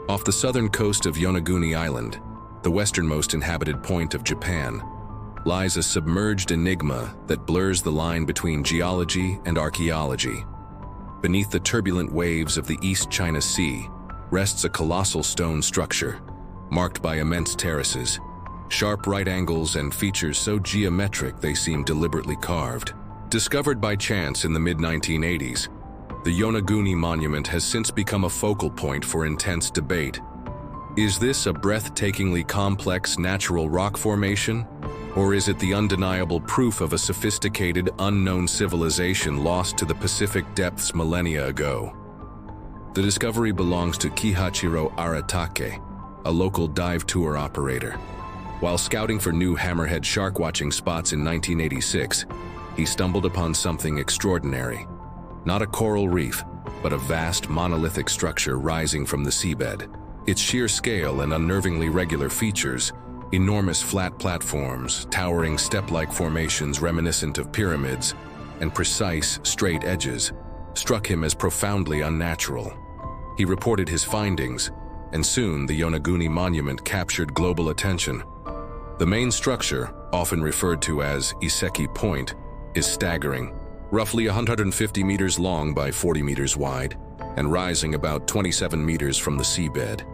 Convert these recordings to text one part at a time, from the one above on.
Off the southern coast of Yonaguni Island, the westernmost inhabited point of Japan, lies a submerged enigma that blurs the line between geology and archaeology. Beneath the turbulent waves of the East China Sea rests a colossal stone structure, marked by immense terraces, sharp right angles, and features so geometric they seem deliberately carved. Discovered by chance in the mid-1980s, the Yonaguni Monument has since become a focal point for intense debate. Is this a breathtakingly complex natural rock formation, or is it the undeniable proof of a sophisticated, unknown civilization lost to the Pacific depths millennia ago? The discovery belongs to Kihachiro Aratake, a local dive tour operator. While scouting for new hammerhead shark watching spots in 1986, he stumbled upon something extraordinary. Not a coral reef, but a vast monolithic structure rising from the seabed. Its sheer scale and unnervingly regular features, enormous flat platforms, towering step-like formations reminiscent of pyramids, and precise, straight edges, struck him as profoundly unnatural. He reported his findings, and soon the Yonaguni Monument captured global attention. The main structure, often referred to as Iseki Point, is staggering, roughly 150 meters long by 40 meters wide, and rising about 27 meters from the seabed.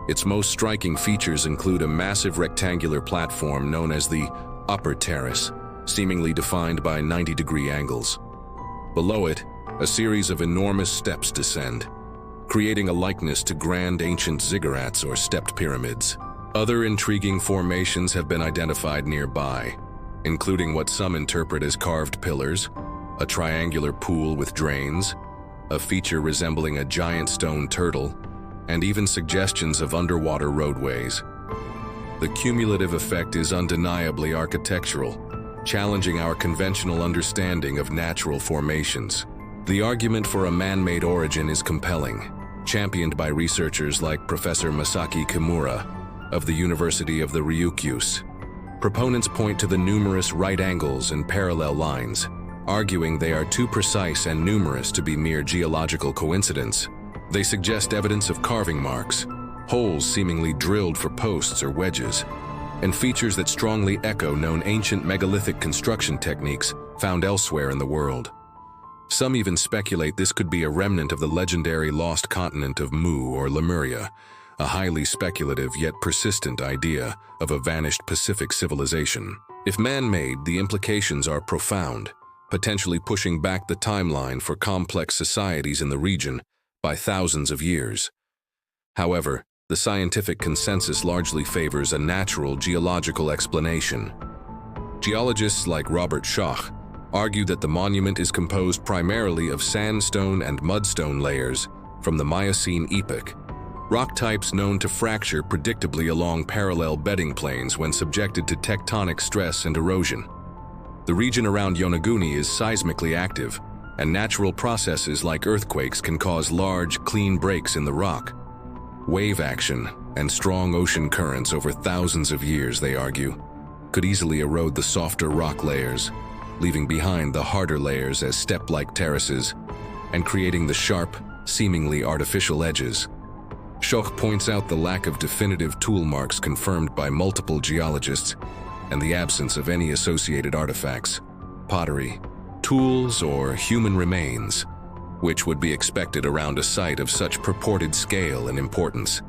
Its most striking features include a massive rectangular platform known as the upper terrace, seemingly defined by 90-degree angles. Below it, a series of enormous steps descend, creating a likeness to grand ancient ziggurats or stepped pyramids. Other intriguing formations have been identified nearby, including what some interpret as carved pillars, a triangular pool with drains, a feature resembling a giant stone turtle, and even suggestions of underwater roadways. The cumulative effect is undeniably architectural, challenging our conventional understanding of natural formations. The argument for a man-made origin is compelling, championed by researchers like Professor Masaki Kimura of the University of the Ryukyus. Proponents point to the numerous right angles and parallel lines, arguing they are too precise and numerous to be mere geological coincidence. They suggest evidence of carving marks, holes seemingly drilled for posts or wedges, and features that strongly echo known ancient megalithic construction techniques found elsewhere in the world. Some even speculate this could be a remnant of the legendary lost continent of Mu or Lemuria, a highly speculative yet persistent idea of a vanished Pacific civilization. If man-made, the implications are profound, potentially pushing back the timeline for complex societies in the region by thousands of years. However, the scientific consensus largely favors a natural geological explanation. Geologists like Robert Schoch argue that the monument is composed primarily of sandstone and mudstone layers from the Miocene epoch, rock types known to fracture predictably along parallel bedding planes when subjected to tectonic stress and erosion. The region around Yonaguni is seismically active, and natural processes like earthquakes can cause large, clean breaks in the rock. Wave action and strong ocean currents over thousands of years, they argue, could easily erode the softer rock layers, leaving behind the harder layers as step-like terraces, and creating the sharp, seemingly artificial edges. Schoch points out the lack of definitive tool marks confirmed by multiple geologists, and the absence of any associated artifacts, pottery, tools, or human remains, which would be expected around a site of such purported scale and importance.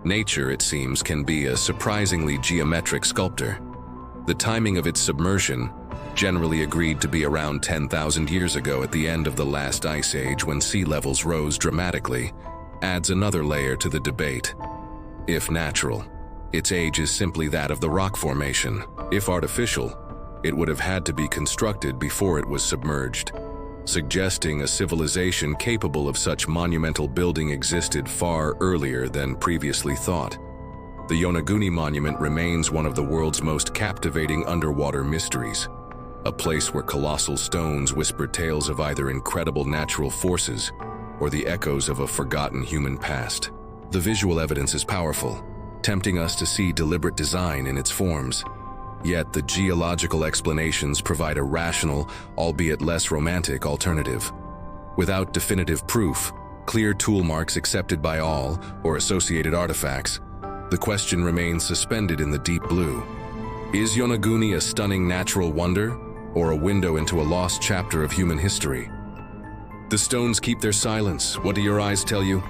Nature, it seems, can be a surprisingly geometric sculptor. The timing of its submersion, generally agreed to be around 10,000 years ago at the end of the last ice age when sea levels rose dramatically, adds another layer to the debate. If natural, its age is simply that of the rock formation. If artificial, it would have had to be constructed before it was submerged, suggesting a civilization capable of such monumental building existed far earlier than previously thought. The Yonaguni Monument remains one of the world's most captivating underwater mysteries, a place where colossal stones whisper tales of either incredible natural forces or the echoes of a forgotten human past. The visual evidence is powerful, tempting us to see deliberate design in its forms. Yet the geological explanations provide a rational, albeit less romantic, alternative. Without definitive proof, clear tool marks accepted by all, or associated artifacts, the question remains suspended in the deep blue. Is Yonaguni a stunning natural wonder, or a window into a lost chapter of human history? The stones keep their silence. What do your eyes tell you?